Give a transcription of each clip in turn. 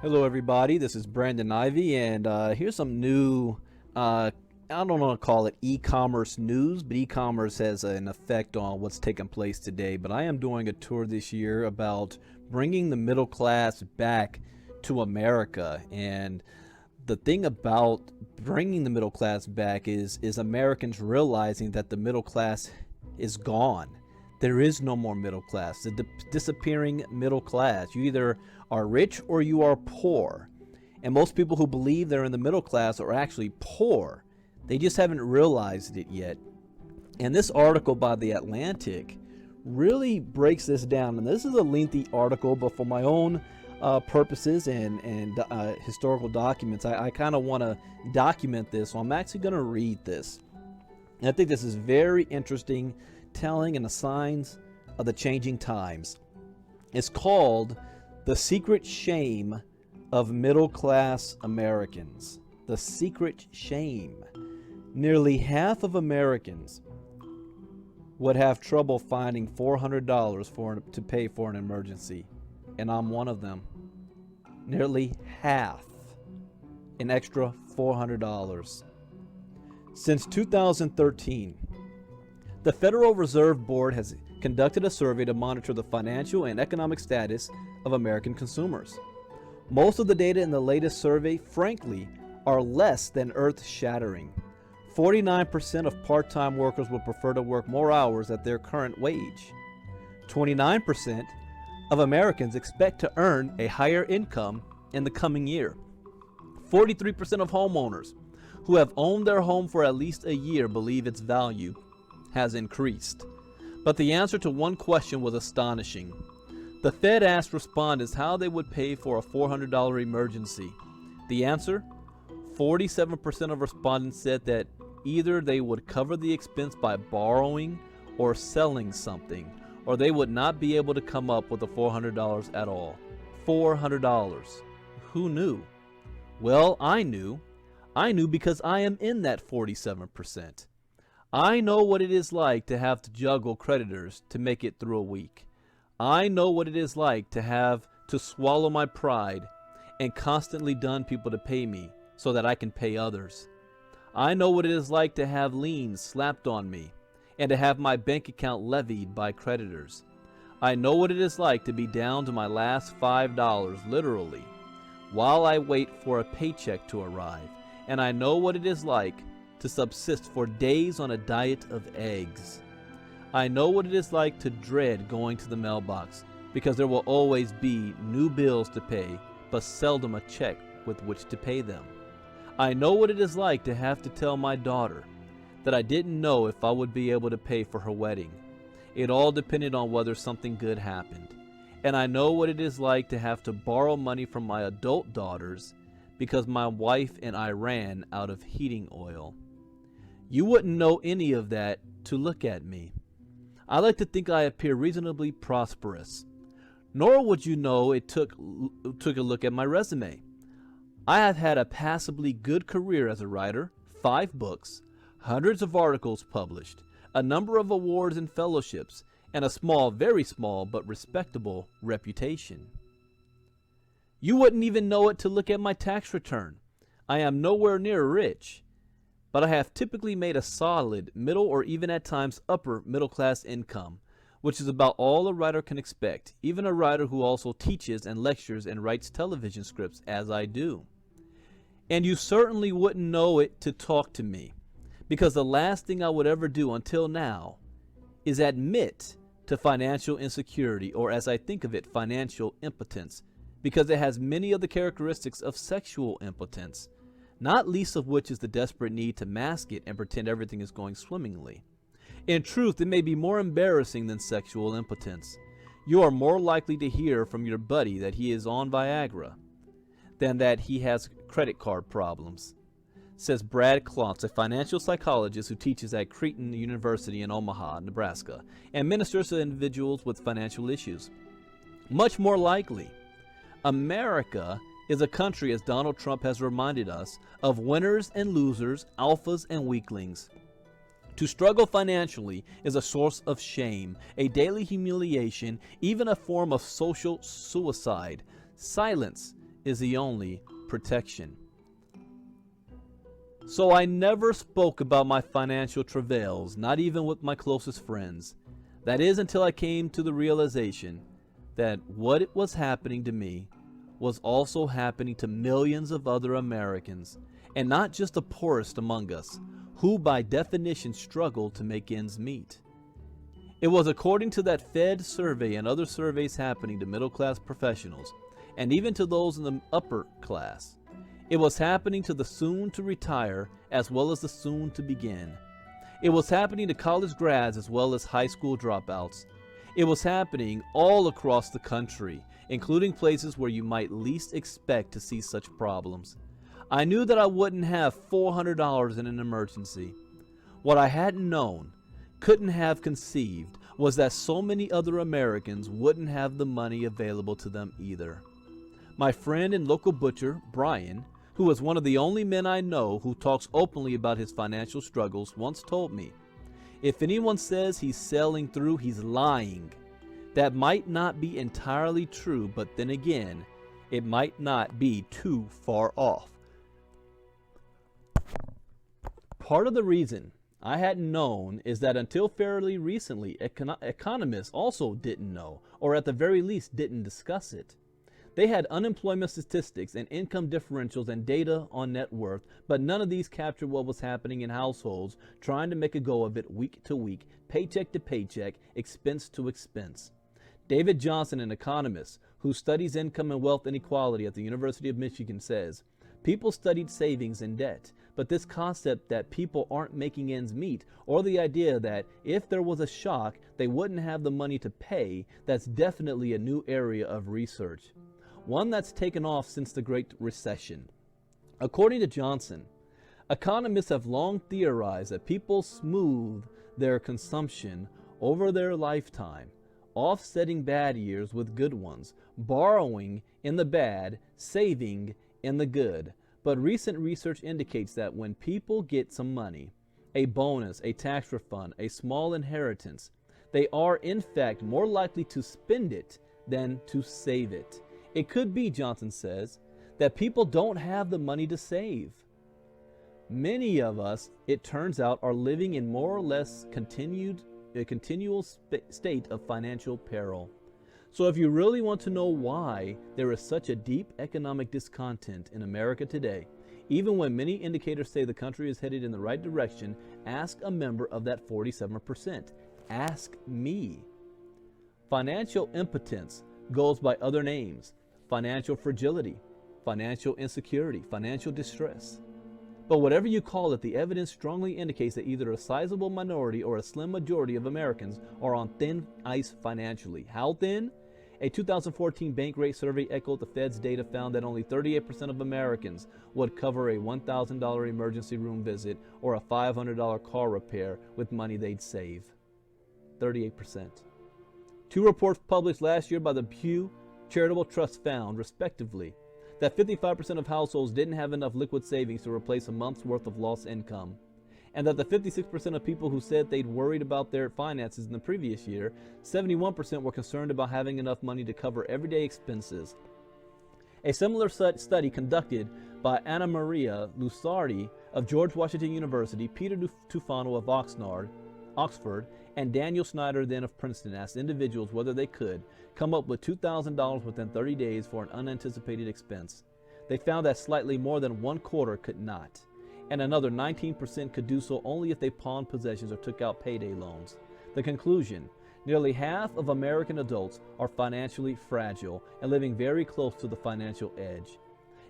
Hello, everybody. This is Brandon Ivey, and here's some new, I don't want to call it e-commerce news, but e-commerce has an effect on what's taking place today. But I am doing a tour this year about bringing the middle class back to America. And the thing about bringing the middle class back is Americans realizing that the middle class is gone. There is no more middle class. The disappearing middle class. You either are rich or you are poor. And most people who believe they're in the middle class are actually poor. They just haven't realized it yet. And this article by The Atlantic really breaks this down. And this is a lengthy article, but for my own purposes and historical documents, I kind of want to document this. So I'm actually going to read this. And I think this is very interesting, telling and the signs of the changing times. It's called The Secret Shame of Middle Class Americans. The secret shame. Nearly half of Americans would have trouble finding $400 to pay for an emergency, and I'm one of them. Nearly half. An extra $400. Since 2013, the Federal Reserve Board has conducted a survey to monitor the financial and economic status of American consumers. Most of the data in the latest survey, frankly, are less than earth-shattering. 49% of part-time workers would prefer to work more hours at their current wage. 29% of Americans expect to earn a higher income in the coming year. 43% of homeowners who have owned their home for at least a year believe its value has increased. But the answer to one question was astonishing. The Fed asked respondents how they would pay for a $400 emergency. The answer? 47% of respondents said that either they would cover the expense by borrowing or selling something, or they would not be able to come up with the $400 at all. $400. Who knew? Well, I knew. I knew because I am in that 47%. I know what it is like to have to juggle creditors to make it through a week. I know what it is like to have to swallow my pride and constantly dun people to pay me so that I can pay others. I know what it is like to have liens slapped on me and to have my bank account levied by creditors. I know what it is like to be down to my last $5, literally, while I wait for a paycheck to arrive. And I know what it is like to subsist for days on a diet of eggs. I know what it is like to dread going to the mailbox because there will always be new bills to pay, but seldom a check with which to pay them. I know what it is like to have to tell my daughter that I didn't know if I would be able to pay for her wedding. It all depended on whether something good happened. And I know what it is like to have to borrow money from my adult daughters because my wife and I ran out of heating oil. You wouldn't know any of that to look at me. I like to think I appear reasonably prosperous. Nor would you know it took a look at my resume. I have had a passably good career as a writer, 5 books, hundreds of articles published, a number of awards and fellowships, and a small, very small, but respectable reputation. You wouldn't even know it to look at my tax return. I am nowhere near rich, but I have typically made a solid middle or even at times upper middle class income, which is about all a writer can expect, even a writer who also teaches and lectures and writes television scripts as I do. And you certainly wouldn't know it to talk to me, because the last thing I would ever do until now is admit to financial insecurity, or as I think of it, financial impotence, because it has many of the characteristics of sexual impotence, not least of which is the desperate need to mask it and pretend everything is going swimmingly. In truth, it may be more embarrassing than sexual impotence. You are more likely to hear from your buddy that he is on Viagra than that he has credit card problems, says Brad Klontz, a financial psychologist who teaches at Creighton University in Omaha, Nebraska, and ministers to individuals with financial issues. Much more likely, America is a country, as Donald Trump has reminded us, of winners and losers, alphas and weaklings. To struggle financially is a source of shame, a daily humiliation, even a form of social suicide. Silence is the only protection. So I never spoke about my financial travails, not even with my closest friends. That is until I came to the realization that what was happening to me was also happening to millions of other Americans, and not just the poorest among us, who by definition struggle to make ends meet. It was according to that Fed survey and other surveys happening to middle-class professionals, and even to those in the upper class. It was happening to the soon-to-retire as well as the soon-to-begin. It was happening to college grads as well as high school dropouts. It was happening all across the country, including places where you might least expect to see such problems. I knew that I wouldn't have $400 in an emergency. What I hadn't known, couldn't have conceived, was that so many other Americans wouldn't have the money available to them either. My friend and local butcher, Brian, who is one of the only men I know who talks openly about his financial struggles, once told me, if anyone says he's selling through, he's lying. That might not be entirely true, but then again, it might not be too far off. Part of the reason I hadn't known is that until fairly recently, economists also didn't know, or at the very least didn't discuss it. They had unemployment statistics and income differentials and data on net worth, but none of these captured what was happening in households trying to make a go of it week to week, paycheck to paycheck, expense to expense. David Johnson, an economist who studies income and wealth inequality at the University of Michigan, says, people studied savings and debt, but this concept that people aren't making ends meet, or the idea that if there was a shock, they wouldn't have the money to pay, that's definitely a new area of research. One that's taken off since the Great Recession. According to Johnson, economists have long theorized that people smooth their consumption over their lifetime, offsetting bad years with good ones, borrowing in the bad, saving in the good. But recent research indicates that when people get some money, a bonus, a tax refund, a small inheritance, they are in fact more likely to spend it than to save it. It could be, Johnson says, that people don't have the money to save. Many of us, it turns out, are living in more or less a continual state of financial peril. So if you really want to know why there is such a deep economic discontent in America today, even when many indicators say the country is headed in the right direction, ask a member of that 47%. Ask me. Financial impotence goes by other names: financial fragility, financial insecurity, financial distress. But whatever you call it, the evidence strongly indicates that either a sizable minority or a slim majority of Americans are on thin ice financially. How thin? A 2014 bank rate survey echoed the Fed's data, found that only 38% of Americans would cover a $1,000 emergency room visit or a $500 car repair with money they'd save. 38%. Two reports published last year by the Pew Charitable Trust found, respectively, that 55% of households didn't have enough liquid savings to replace a month's worth of lost income, and that the 56% of people who said they'd worried about their finances in the previous year, 71% were concerned about having enough money to cover everyday expenses. A similar study conducted by Anna Maria Lusardi of George Washington University, Peter Tufano of Oxford, and Daniel Snyder then of Princeton asked individuals whether they could come up with $2,000 within 30 days for an unanticipated expense. They found that slightly more than one quarter could not, and another 19% could do so only if they pawned possessions or took out payday loans. The conclusion: nearly half of American adults are financially fragile and living very close to the financial edge.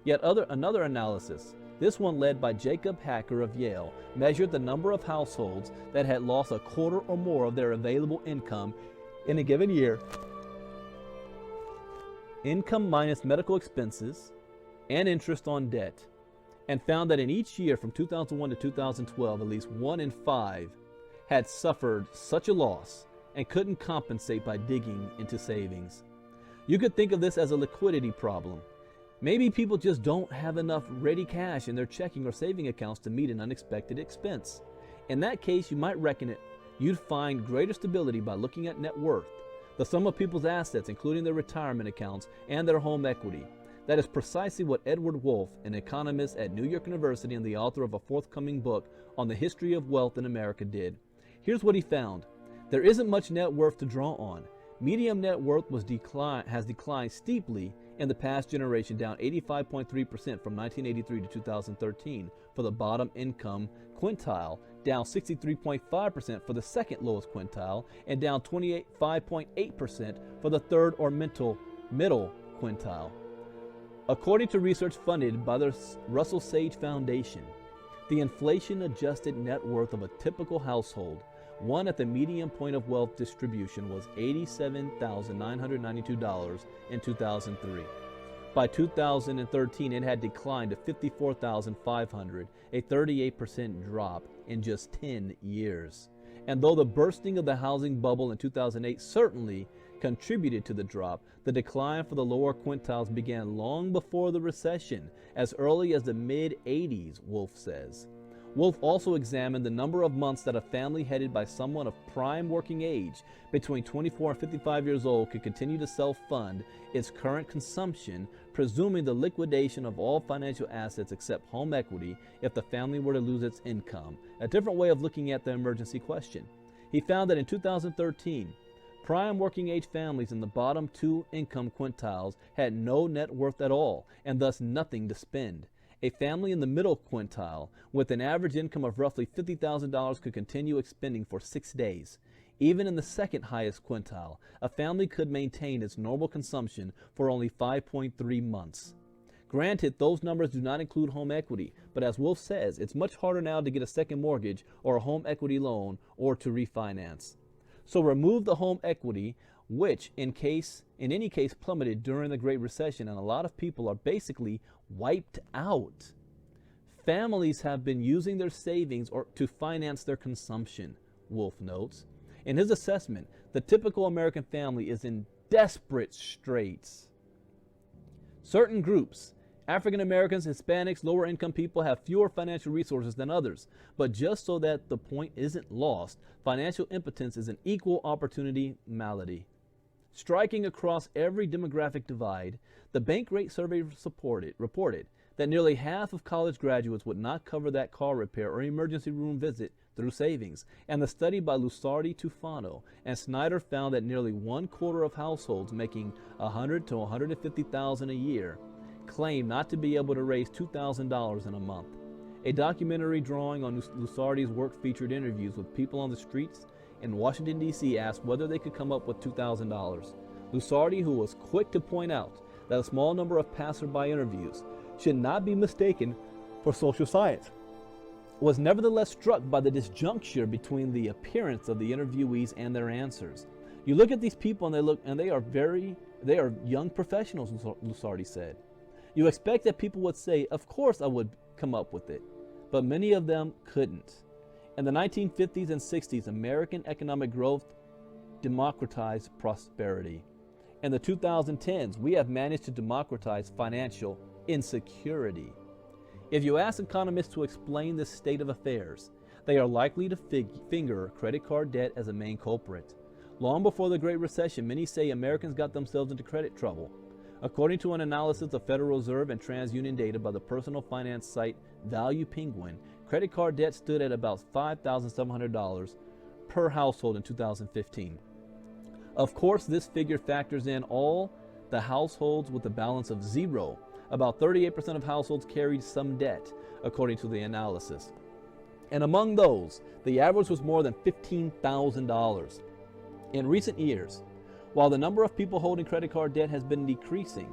Yet another analysis, this one led by Jacob Hacker of Yale, measured the number of households that had lost a quarter or more of their available income in a given year, income minus medical expenses and interest on debt, and found that in each year from 2001 to 2012, at least 1 in 5 had suffered such a loss and couldn't compensate by digging into savings. You could think of this as a liquidity problem. Maybe people just don't have enough ready cash in their checking or saving accounts to meet an unexpected expense. In that case, you might reckon you'd find greater stability by looking at net worth, the sum of people's assets, including their retirement accounts and their home equity. That is precisely what Edward Wolff, an economist at New York University and the author of a forthcoming book on the history of wealth in America, did. Here's what he found. There isn't much net worth to draw on. Median net worth has declined steeply in the past generation, down 85.3% from 1983 to 2013 for the bottom income quintile, down 63.5% for the second lowest quintile, and down 5.8% for the third or middle quintile. According to research funded by the Russell Sage Foundation, the inflation-adjusted net worth of a typical household, one at the median point of wealth distribution, was $87,992 in 2003. By 2013, it had declined to $54,500, a 38% drop in just 10 years. And though the bursting of the housing bubble in 2008 certainly contributed to the drop, the decline for the lower quintiles began long before the recession, as early as the mid-'80s, Wolff says. Wolff also examined the number of months that a family headed by someone of prime working age, between 24 and 55 years old, could continue to self-fund its current consumption, presuming the liquidation of all financial assets except home equity if the family were to lose its income, a different way of looking at the emergency question. He found that in 2013, prime working age families in the bottom two income quintiles had no net worth at all, and thus nothing to spend. A family in the middle quintile with an average income of roughly $50,000 could continue expending for 6 days. Even in the second highest quintile, a family could maintain its normal consumption for only 5.3 months. Granted, those numbers do not include home equity, but as Wolff says, it's much harder now to get a second mortgage or a home equity loan or to refinance. So remove the home equity, which in any case plummeted during the Great Recession, and a lot of people are basically wiped out. Families have been using their savings to finance their consumption, Wolff notes. In his assessment, the typical American family is in desperate straits. Certain groups, African Americans, Hispanics, lower income people, have fewer financial resources than others. But just so that the point isn't lost, financial impotence is an equal opportunity malady. Striking across every demographic divide, the Bankrate survey reported that nearly half of college graduates would not cover that car repair or emergency room visit through savings. And the study by Lusardi, Tufano, and Snyder found that nearly 1/4 of households making $100,000 to $150,000 a year claim not to be able to raise $2,000 in a month. A documentary drawing on Lusardi's work featured interviews with people on the streets in Washington, D.C. asked whether they could come up with $2,000. Lusardi, who was quick to point out that a small number of passerby interviews should not be mistaken for social science, was nevertheless struck by the disjuncture between the appearance of the interviewees and their answers. You look at these people and they are young professionals, Lusardi said. You expect that people would say, of course I would come up with it, but many of them couldn't. In the 1950s and 60s, American economic growth democratized prosperity. In the 2010s, we have managed to democratize financial insecurity. If you ask economists to explain this state of affairs, they are likely to finger credit card debt as a main culprit. Long before the Great Recession, many say Americans got themselves into credit trouble. According to an analysis of Federal Reserve and TransUnion data by the personal finance site Value Penguin, credit card debt stood at about $5,700 per household in 2015. Of course, this figure factors in all the households with a balance of zero. About 38% of households carried some debt, according to the analysis. And among those, the average was more than $15,000. In recent years, while the number of people holding credit card debt has been decreasing,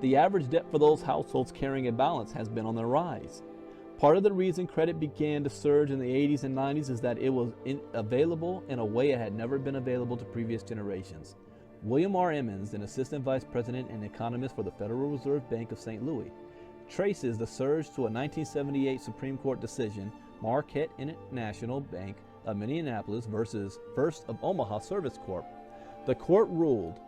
the average debt for those households carrying a balance has been on the rise. Part of the reason credit began to surge in the 80s and 90s is that it was available in a way it had never been available to previous generations. William R. Emmons, an assistant vice president and economist for the Federal Reserve Bank of St. Louis, traces the surge to a 1978 Supreme Court decision, Marquette National Bank of Minneapolis versus First of Omaha Service Corp. The court ruled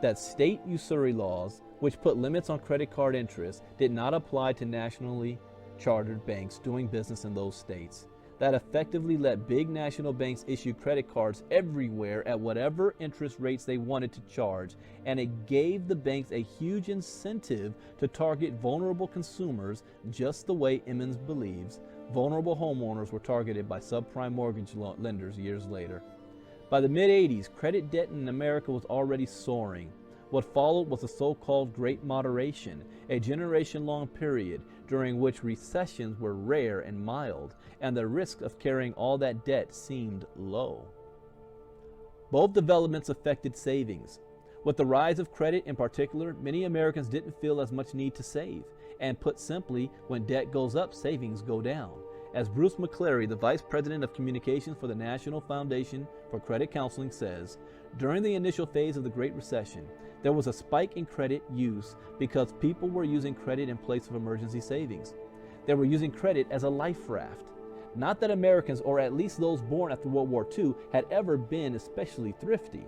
that state usury laws, which put limits on credit card interest, did not apply to nationally chartered banks doing business in those states. that effectively let big national banks issue credit cards everywhere at whatever interest rates they wanted to charge, and it gave the banks a huge incentive to target vulnerable consumers just the way Emmons believes vulnerable homeowners were targeted by subprime mortgage lenders years later. By the mid-'80s, credit debt in America was already soaring. What followed was the so-called Great Moderation, a generation-long period during which recessions were rare and mild, and the risk of carrying all that debt seemed low. Both developments affected savings. With the rise of credit in particular, many Americans didn't feel as much need to save. And put simply, when debt goes up, savings go down. As Bruce McClary, the Vice President of Communications for the National Foundation for Credit Counseling, says, during the initial phase of the Great Recession, there was a spike in credit use because people were using credit in place of emergency savings. They were using credit as a life raft. Not that Americans, or at least those born after World War II, had ever been especially thrifty.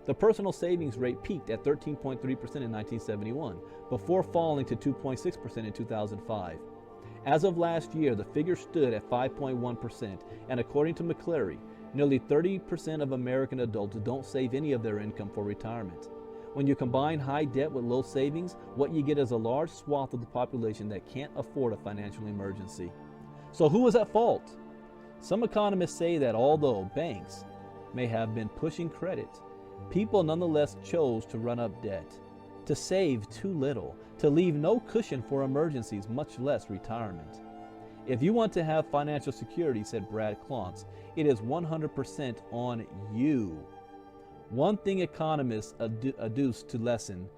The personal savings rate peaked at 13.3% in 1971, before falling to 2.6% in 2005. As of last year, the figure stood at 5.1%, and according to McClary, nearly 30% of American adults don't save any of their income for retirement. When you combine high debt with low savings, what you get is a large swath of the population that can't afford a financial emergency. So who is at fault? Some economists say that although banks may have been pushing credit, people nonetheless chose to run up debt, to save too little, to leave no cushion for emergencies, much less retirement. If you want to have financial security, said Brad Klontz, it is 100% on you. One thing economists adduce to lessen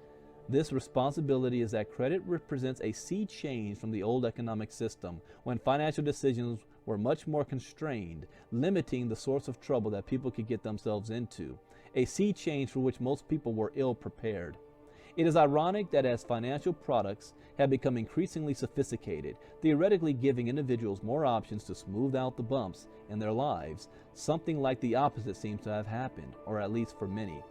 this responsibility is that credit represents a sea change from the old economic system, when financial decisions were much more constrained, limiting the source of trouble that people could get themselves into, a sea change for which most people were ill prepared. It is ironic that as financial products have become increasingly sophisticated, theoretically giving individuals more options to smooth out the bumps in their lives, something like the opposite seems to have happened, or at least for many.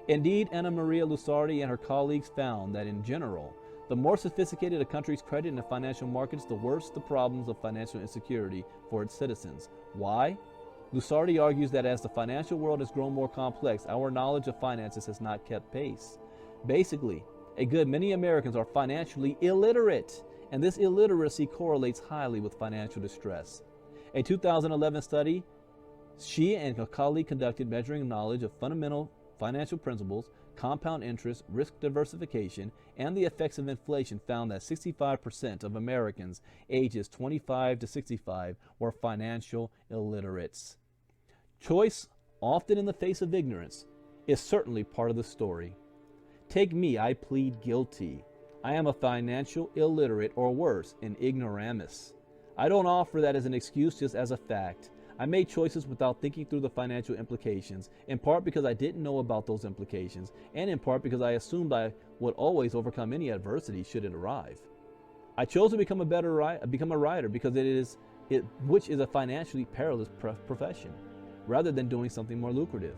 Indeed, Anna Maria Lusardi and her colleagues found that in general, the more sophisticated a country's credit and financial markets, the worse the problems of financial insecurity for its citizens. Why? Lusardi argues that as the financial world has grown more complex, our knowledge of finances has not kept pace. Basically, a good many Americans are financially illiterate, and this illiteracy correlates highly with financial distress. A 2011 study she and a colleague conducted measuring knowledge of fundamental financial principles, compound interest, risk diversification, and the effects of inflation found that 65% of Americans ages 25 to 65 were financial illiterates. Choice, often in the face of ignorance, is certainly part of the story. Take me, I plead guilty. I am a financial illiterate, or worse, an ignoramus. I don't offer that as an excuse, just as a fact. I made choices without thinking through the financial implications, in part because I didn't know about those implications, and in part because I assumed I would always overcome any adversity should it arrive. I chose to become a writer because which is a financially perilous profession, rather than doing something more lucrative.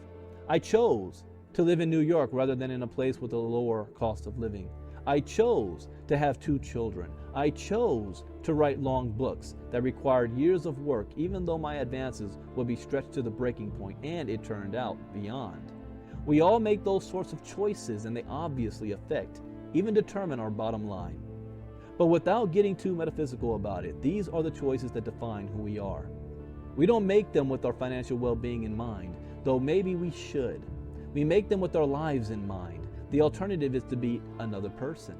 I chose to live in New York rather than in a place with a lower cost of living. I chose to have 2 children. I chose to write long books that required years of work, even though my advances would be stretched to the breaking point, and it turned out beyond. We all make those sorts of choices, and they obviously affect, even determine our bottom line. But without getting too metaphysical about it, these are the choices that define who we are. We don't make them with our financial well-being in mind, though maybe we should. We make them with our lives in mind. The alternative is to be another person.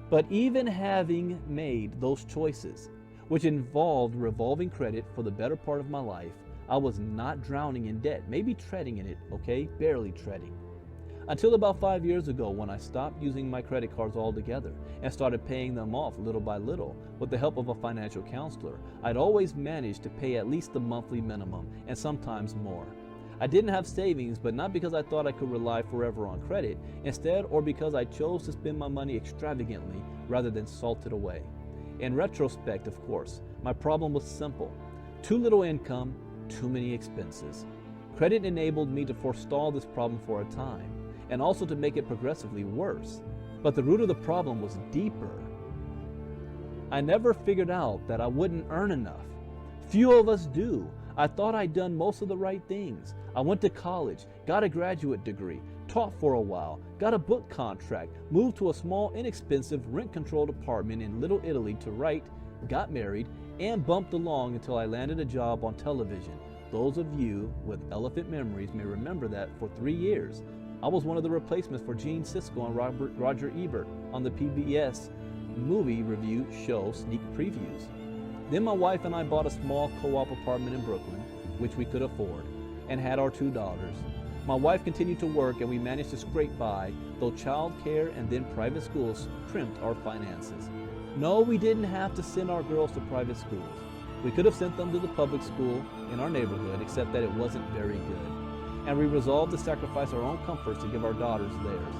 But even having made those choices, which involved revolving credit for the better part of my life, I was not drowning in debt, maybe treading in it, okay, barely treading. Until about 5 years ago, when I stopped using my credit cards altogether and started paying them off little by little with the help of a financial counselor, I'd always managed to pay at least the monthly minimum, and sometimes more. I didn't have savings, but not because I thought I could rely forever on credit, instead, or because I chose to spend my money extravagantly rather than salt it away. In retrospect, of course, my problem was simple. Too little income, too many expenses. Credit enabled me to forestall this problem for a time, and also to make it progressively worse. But the root of the problem was deeper. I never figured out that I wouldn't earn enough. Few of us do. I thought I'd done most of the right things. I went to college, got a graduate degree, taught for a while, got a book contract, moved to a small, inexpensive, rent-controlled apartment in Little Italy to write, got married, and bumped along until I landed a job on television. Those of you with elephant memories may remember that for 3 years, I was one of the replacements for Gene Siskel and Roger Ebert on the PBS movie review show Sneak Previews. Then my wife and I bought a small co-op apartment in Brooklyn, which we could afford, and had our 2 daughters. My wife continued to work and we managed to scrape by, though child care and then private schools crimped our finances. No, we didn't have to send our girls to private schools. We could have sent them to the public school in our neighborhood, except that it wasn't very good. And we resolved to sacrifice our own comforts to give our daughters theirs.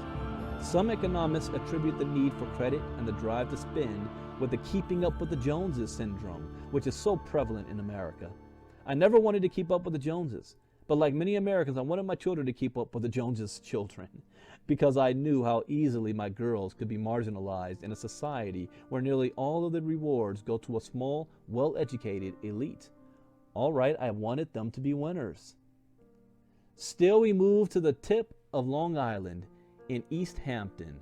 Some economists attribute the need for credit and the drive to spend with the keeping up with the Joneses syndrome, which is so prevalent in America. I never wanted to keep up with the Joneses, but like many Americans, I wanted my children to keep up with the Joneses' children, because I knew how easily my girls could be marginalized in a society where nearly all of the rewards go to a small, well-educated elite. All right, I wanted them to be winners. Still, we moved to the tip of Long Island in East Hampton,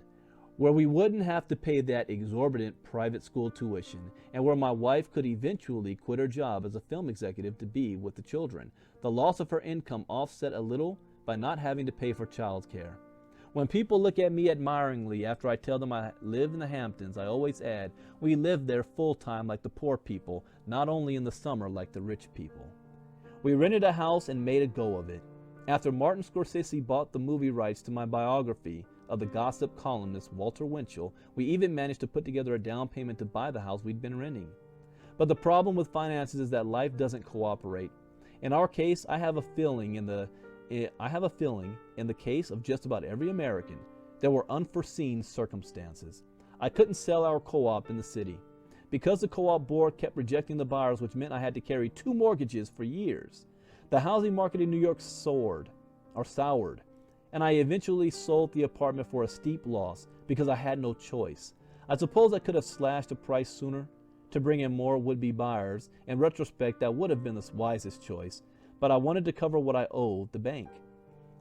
where we wouldn't have to pay that exorbitant private school tuition, and where my wife could eventually quit her job as a film executive to be with the children. The loss of her income offset a little by not having to pay for childcare. When people look at me admiringly after I tell them I live in the Hamptons, I always add, we live there full-time like the poor people, not only in the summer like the rich people. We rented a house and made a go of it. After Martin Scorsese bought the movie rights to my biography of the gossip columnist Walter Winchell, we even managed to put together a down payment to buy the house we'd been renting. But the problem with finances is that life doesn't cooperate. In our case, I have a feeling in the case of just about every American, there were unforeseen circumstances. I couldn't sell our co-op in the city. Because the co-op board kept rejecting the buyers, which meant I had to carry 2 mortgages for years. The housing market in New York soured, and I eventually sold the apartment for a steep loss because I had no choice. I suppose I could have slashed the price sooner to bring in more would-be buyers. In retrospect, that would have been the wisest choice, but I wanted to cover what I owed the bank.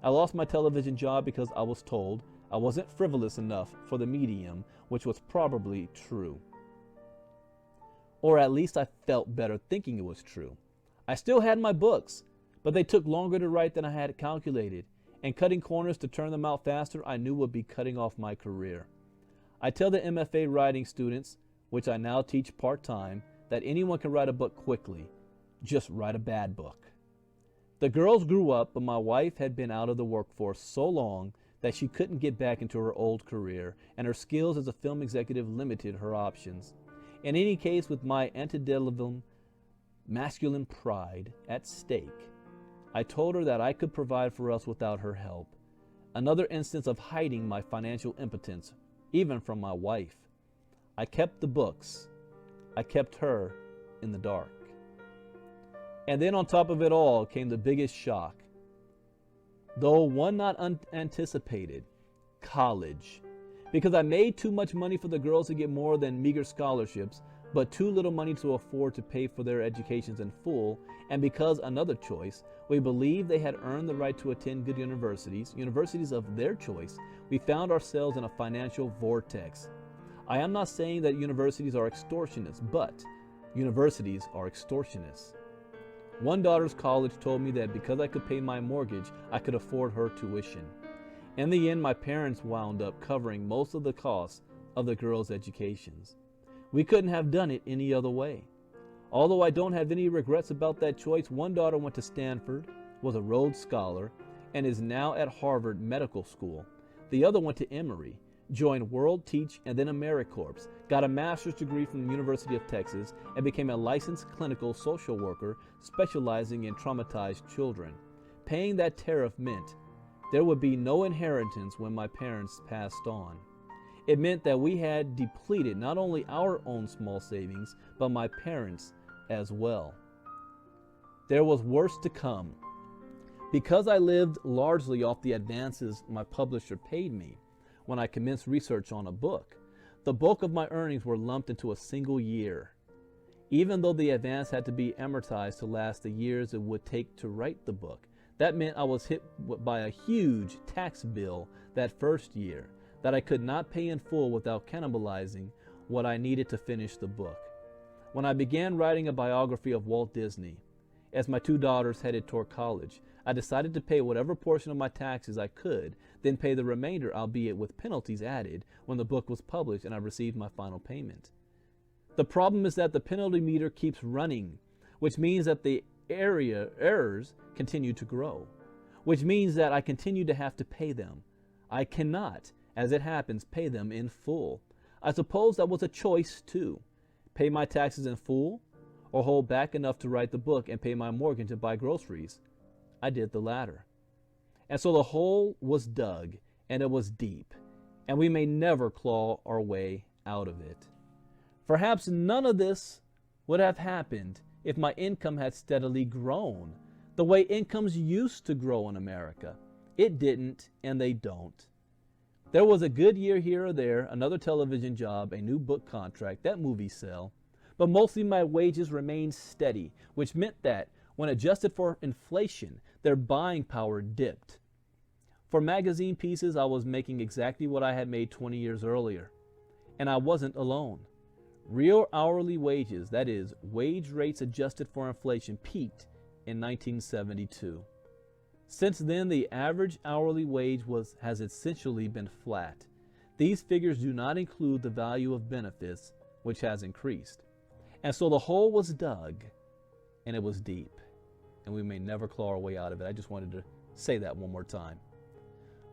I lost my television job because I was told I wasn't frivolous enough for the medium, which was probably true. Or at least I felt better thinking it was true. I still had my books, but they took longer to write than I had calculated, and cutting corners to turn them out faster I knew would be cutting off my career. I tell the MFA writing students, which I now teach part-time, that anyone can write a book quickly. Just write a bad book. The girls grew up, but my wife had been out of the workforce so long that she couldn't get back into her old career, and her skills as a film executive limited her options. In any case, with my antediluvian masculine pride at stake, I told her that I could provide for us without her help. Another instance of hiding my financial impotence, even from my wife. I kept the books. I kept her in the dark. And then on top of it all came the biggest shock, though one not unanticipated: college. Because I made too much money for the girls to get more than meager scholarships, but too little money to afford to pay for their educations in full, and because another choice, we believed they had earned the right to attend good universities of their choice, we found ourselves in a financial vortex. I am not saying that universities are extortionists, but universities are extortionists. One daughter's college told me that because I could pay my mortgage, I could afford her tuition. In the end, my parents wound up covering most of the costs of the girls' educations. We couldn't have done it any other way. Although I don't have any regrets about that choice, one daughter went to Stanford, was a Rhodes Scholar, and is now at Harvard Medical School. The other went to Emory, joined World Teach and then AmeriCorps, got a master's degree from the University of Texas, and became a licensed clinical social worker specializing in traumatized children. Paying that tariff meant there would be no inheritance when my parents passed on. It meant that we had depleted not only our own small savings, but my parents' as well. There was worse to come. Because I lived largely off the advances my publisher paid me when I commenced research on a book, the bulk of my earnings were lumped into a single year. Even though the advance had to be amortized to last the years it would take to write the book, that meant I was hit by a huge tax bill that first year that I could not pay in full without cannibalizing what I needed to finish the book. When I began writing a biography of Walt Disney, as my two daughters headed toward college, I decided to pay whatever portion of my taxes I could, then pay the remainder, albeit with penalties added, when the book was published and I received my final payment. The problem is that the penalty meter keeps running, which means that the errors continue to grow, which means that I continue to have to pay them. I cannot, as it happens, pay them in full. I suppose that was a choice too. Pay my taxes in full, or hold back enough to write the book and pay my mortgage and buy groceries. I did the latter. And so the hole was dug, and it was deep, and we may never claw our way out of it. Perhaps none of this would have happened if my income had steadily grown, the way incomes used to grow in America. It didn't, and they don't. There was a good year here or there, another television job, a new book contract, that movie sale, but mostly my wages remained steady, which meant that, when adjusted for inflation, their buying power dipped. For magazine pieces, I was making exactly what I had made 20 years earlier, and I wasn't alone. Real hourly wages, that is, wage rates adjusted for inflation, peaked in 1972. Since then, the average hourly wage has essentially been flat. These figures do not include the value of benefits, which has increased. And so the hole was dug, and it was deep, and we may never claw our way out of it. I just wanted to say that one more time.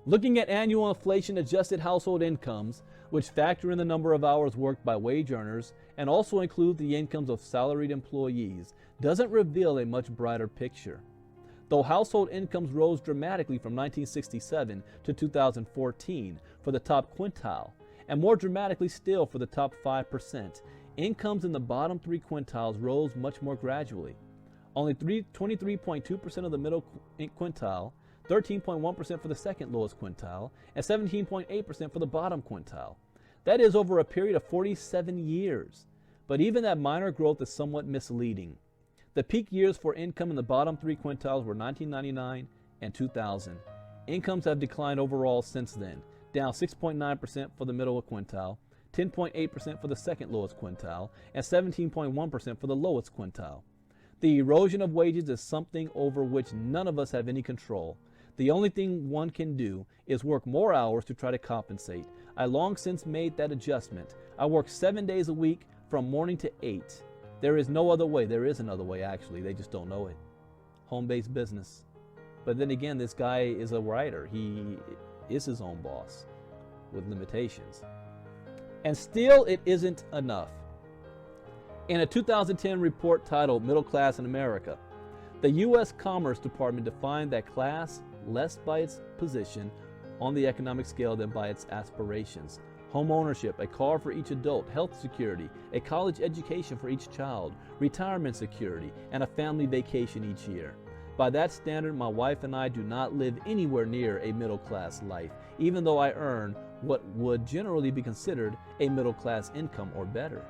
Looking at annual inflation-adjusted household incomes, which factor in the number of hours worked by wage earners and also include the incomes of salaried employees, doesn't reveal a much brighter picture. Though household incomes rose dramatically from 1967 to 2014 for the top quintile, and more dramatically still for the top 5%, incomes in the bottom three quintiles rose much more gradually. Only 23.2% of the middle quintile, 13.1% for the second lowest quintile, and 17.8% for the bottom quintile. That is over a period of 47 years. But even that minor growth is somewhat misleading. The peak years for income in the bottom three quintiles were 1999 and 2000. Incomes have declined overall since then, down 6.9% for the middle quintile, 10.8% for the second lowest quintile, and 17.1% for the lowest quintile. The erosion of wages is something over which none of us have any control. The only thing one can do is work more hours to try to compensate. I long since made that adjustment. I work 7 days a week from morning to 8. There is no other way. There is another way, actually. They just don't know it. Home-based business. But then again, this guy is a writer. He is his own boss with limitations. And still, it isn't enough. In a 2010 report titled Middle Class in America, the U.S. Commerce Department defined that class less by its position on the economic scale than by its aspirations. Home ownership, a car for each adult, health security, a college education for each child, retirement security, and a family vacation each year. By that standard, my wife and I do not live anywhere near a middle-class life, even though I earn what would generally be considered a middle-class income or better.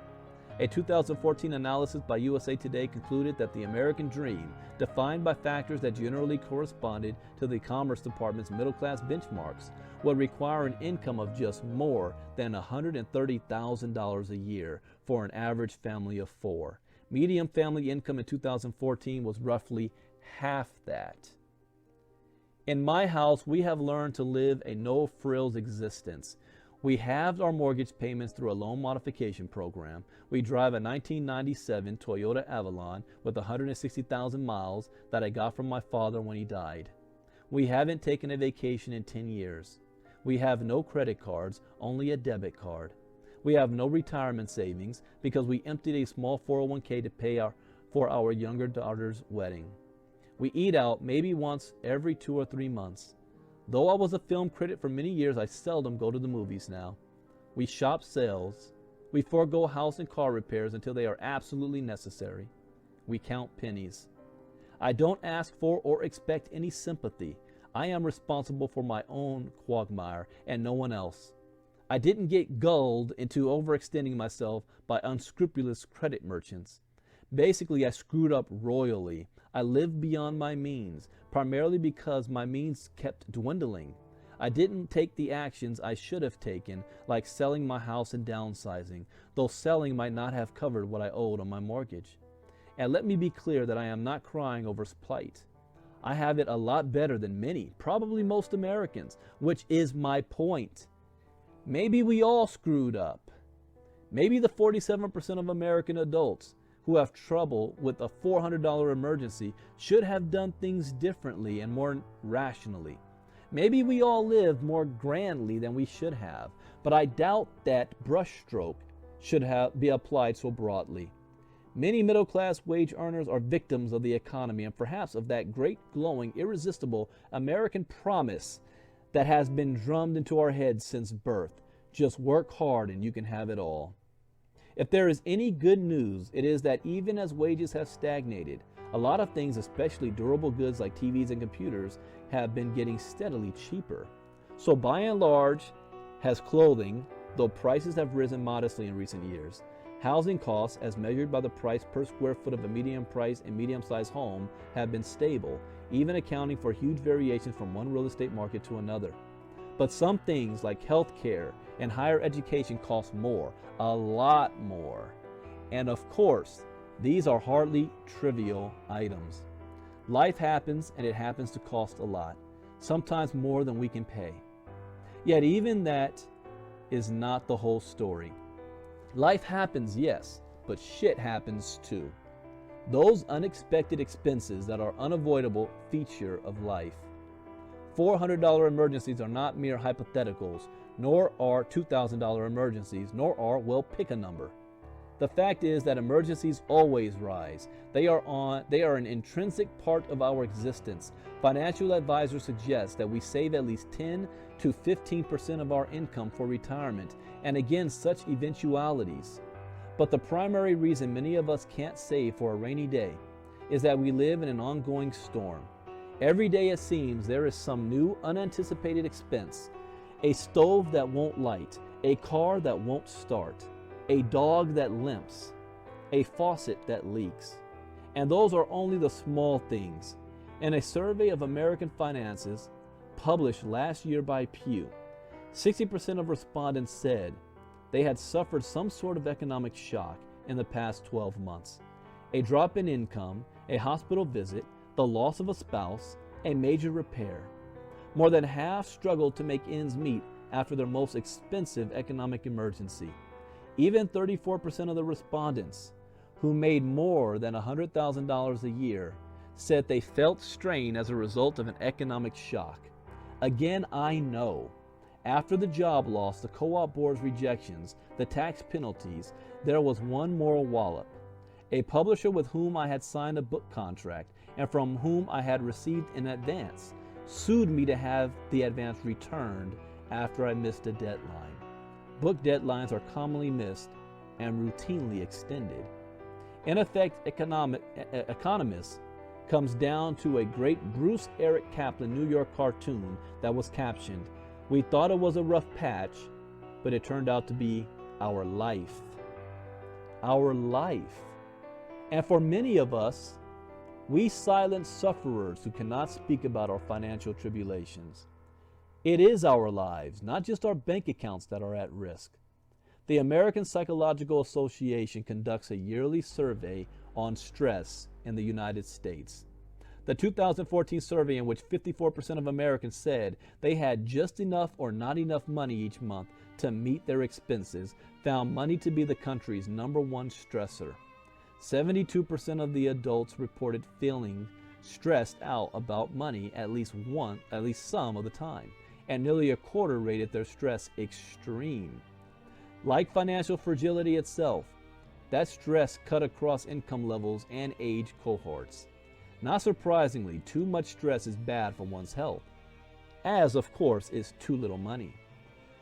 A 2014 analysis by USA Today concluded that the American dream, defined by factors that generally corresponded to the Commerce Department's middle-class benchmarks, would require an income of just more than $130,000 a year for an average family of four. Median family income in 2014 was roughly half that. In my house, we have learned to live a no-frills existence. We halved our mortgage payments through a loan modification program. We drive a 1997 Toyota Avalon with 160,000 miles that I got from my father when he died. We haven't taken a vacation in 10 years. We have no credit cards, only a debit card. We have no retirement savings because we emptied a small 401k to pay for our younger daughter's wedding. We eat out maybe once every 2 or 3 months. Though I was a film critic for many years, I seldom go to the movies now. We shop sales. We forego house and car repairs until they are absolutely necessary. We count pennies. I don't ask for or expect any sympathy. I am responsible for my own quagmire and no one else. I didn't get gulled into overextending myself by unscrupulous credit merchants. Basically, I screwed up royally. I lived beyond my means, primarily because my means kept dwindling. I didn't take the actions I should have taken, like selling my house and downsizing, though selling might not have covered what I owed on my mortgage. And let me be clear that I am not crying over plight. I have it a lot better than many, probably most Americans, which is my point. Maybe we all screwed up. Maybe the 47% of American adults who have trouble with a $400 emergency should have done things differently and more rationally. Maybe we all lived more grandly than we should have, but I doubt that brushstroke should be applied so broadly. Many middle-class wage earners are victims of the economy and perhaps of that great, glowing, irresistible American promise that has been drummed into our heads since birth. Just work hard and you can have it all. If there is any good news, it is that even as wages have stagnated, a lot of things, especially durable goods like TVs and computers, have been getting steadily cheaper. So by and large, has clothing, though prices have risen modestly in recent years. Housing costs, as measured by the price per square foot of a medium-priced and medium-sized home, have been stable, even accounting for huge variations from one real estate market to another. But some things like health care and higher education cost more, a lot more. And of course, these are hardly trivial items. Life happens, and it happens to cost a lot, sometimes more than we can pay. Yet even that is not the whole story. Life happens, yes, but shit happens too. Those unexpected expenses that are unavoidable feature of life. $400 emergencies are not mere hypotheticals, nor are $2,000 emergencies, nor are, well, pick a number. The fact is that emergencies always rise. They are an intrinsic part of our existence. Financial advisors suggest that we save at least 10 to 15% of our income for retirement and against such eventualities. But the primary reason many of us can't save for a rainy day is that we live in an ongoing storm. Every day it seems there is some new unanticipated expense. A stove that won't light, a car that won't start, a dog that limps, a faucet that leaks. And those are only the small things. In a survey of American finances published last year by Pew, 60% of respondents said they had suffered some sort of economic shock in the past 12 months. A drop in income, a hospital visit, the loss of a spouse, a major repair. More than half struggled to make ends meet after their most expensive economic emergency. Even 34% of the respondents who made more than $100,000 a year said they felt strain as a result of an economic shock. Again, I know. After the job loss, the co-op board's rejections, the tax penalties, there was one more wallop. A publisher with whom I had signed a book contract and from whom I had received an advance sued me to have the advance returned after I missed a deadline. Book deadlines are commonly missed and routinely extended. In effect, Economist comes down to a great Bruce Eric Kaplan New York cartoon that was captioned, "We thought it was a rough patch, but it turned out to be our life." Our life. And for many of us, we silent sufferers who cannot speak about our financial tribulations. It is our lives, not just our bank accounts, that are at risk. The American Psychological Association conducts a yearly survey on stress in the United States. The 2014 survey, in which 54% of Americans said they had just enough or not enough money each month to meet their expenses, found money to be the country's #1 stressor. 72% of the adults reported feeling stressed out about money at least some of the time, and nearly a quarter rated their stress extreme. Like financial fragility itself, that stress cut across income levels and age cohorts. Not surprisingly, too much stress is bad for one's health, as of course is too little money.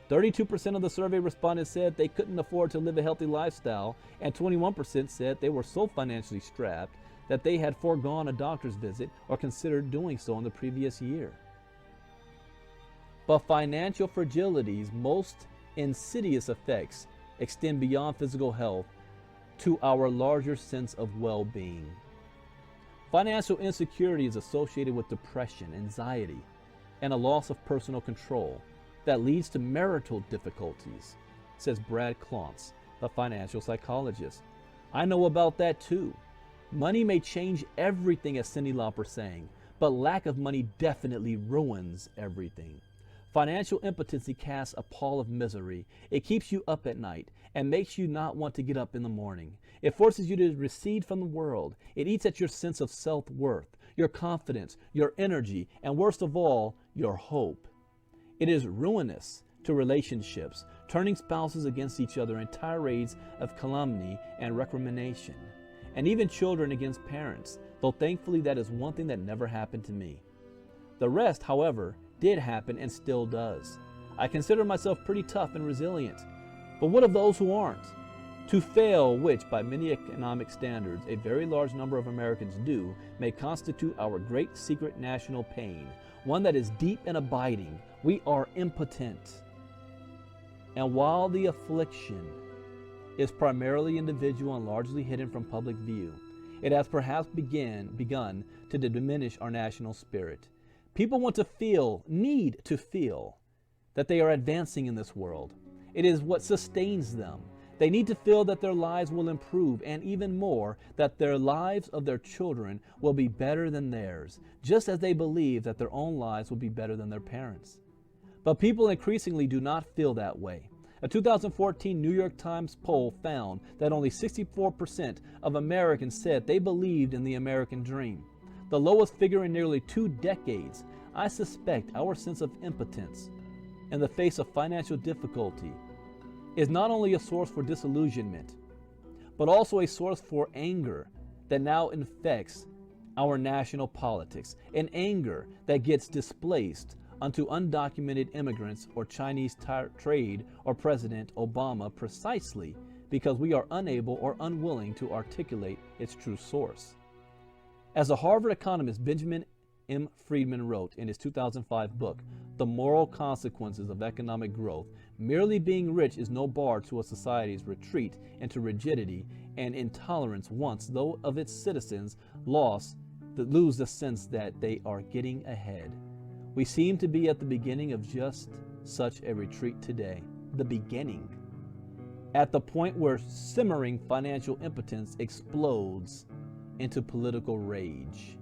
32% of the survey respondents said they couldn't afford to live a healthy lifestyle, and 21% said they were so financially strapped that they had foregone a doctor's visit or considered doing so in the previous year. But financial fragility's most insidious effects extend beyond physical health to our larger sense of well-being. Financial insecurity is associated with depression, anxiety, and a loss of personal control that leads to marital difficulties, says Brad Klontz, the financial psychologist. I know about that too. Money may change everything, as Cyndi Lauper saying, but lack of money definitely ruins everything. Financial impotency casts a pall of misery. It keeps you up at night and makes you not want to get up in the morning. It forces you to recede from the world. It eats at your sense of self-worth, your confidence, your energy, and worst of all, your hope. It is ruinous to relationships, turning spouses against each other in tirades of calumny and recrimination, and even children against parents, though thankfully that is one thing that never happened to me. The rest, however, did happen and still does. I consider myself pretty tough and resilient. But what of those who aren't? To fail, which by many economic standards a very large number of Americans do, may constitute our great secret national pain, one that is deep and abiding. We are impotent. And while the affliction is primarily individual and largely hidden from public view, it has perhaps begun to diminish our national spirit. People want to feel, need to feel, that they are advancing in this world. It is what sustains them. They need to feel that their lives will improve, and even more, that their lives of their children will be better than theirs, just as they believe that their own lives will be better than their parents. But people increasingly do not feel that way. A 2014 New York Times poll found that only 64% of Americans said they believed in the American dream, the lowest figure in nearly 2 decades. I suspect our sense of impotence in the face of financial difficulty is not only a source for disillusionment, but also a source for anger that now infects our national politics, an anger that gets displaced onto undocumented immigrants or Chinese trade or President Obama, precisely because we are unable or unwilling to articulate its true source. As the Harvard economist Benjamin M. Friedman wrote in his 2005 book, The Moral Consequences of Economic Growth, merely being rich is no bar to a society's retreat into rigidity and intolerance once, though, of its citizens lose the sense that they are getting ahead. We seem to be at the beginning of just such a retreat today. The beginning. At the point where simmering financial impotence explodes into political rage.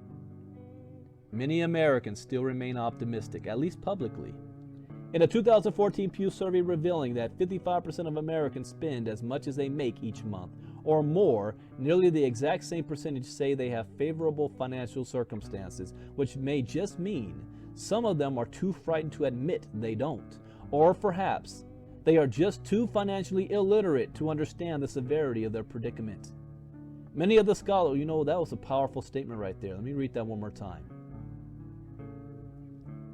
Many Americans still remain optimistic, at least publicly. In a 2014 Pew survey revealing that 55% of Americans spend as much as they make each month, or more, nearly the exact same percentage say they have favorable financial circumstances, which may just mean some of them are too frightened to admit they don't, or perhaps they are just too financially illiterate to understand the severity of their predicament. Many of the scholars, that was a powerful statement right there. Let me read that one more time.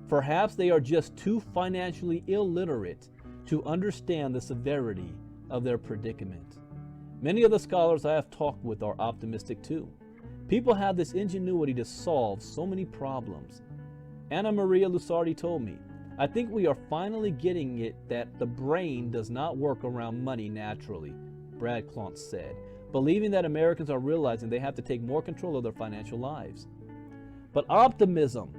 Perhaps they are just too financially illiterate to understand the severity of their predicament. Many of the scholars I have talked with are optimistic too. People have this ingenuity to solve so many problems. Anna Maria Lusardi told me, I think we are finally getting it that the brain does not work around money naturally, Brad Klontz said, believing that Americans are realizing they have to take more control of their financial lives. But optimism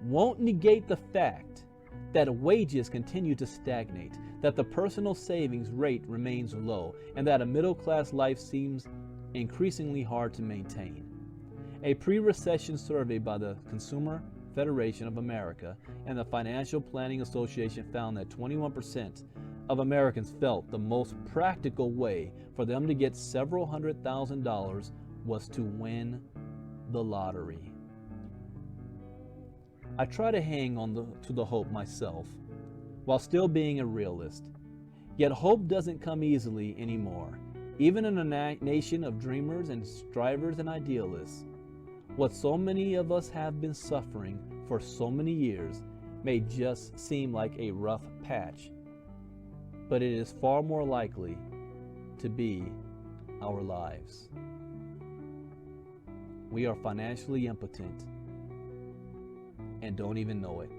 won't negate the fact that wages continue to stagnate, that the personal savings rate remains low, and that a middle-class life seems increasingly hard to maintain. A pre-recession survey by the Consumer Federation of America and the Financial Planning Association found that 21% of Americans felt the most practical way for them to get several $100,000 was to win the lottery. I try to hang on to the hope myself, while still being a realist. Yet hope doesn't come easily anymore, even in a nation of dreamers and strivers and idealists. What so many of us have been suffering for so many years may just seem like a rough patch, but it is far more likely to be our lives. We are financially impotent and don't even know it.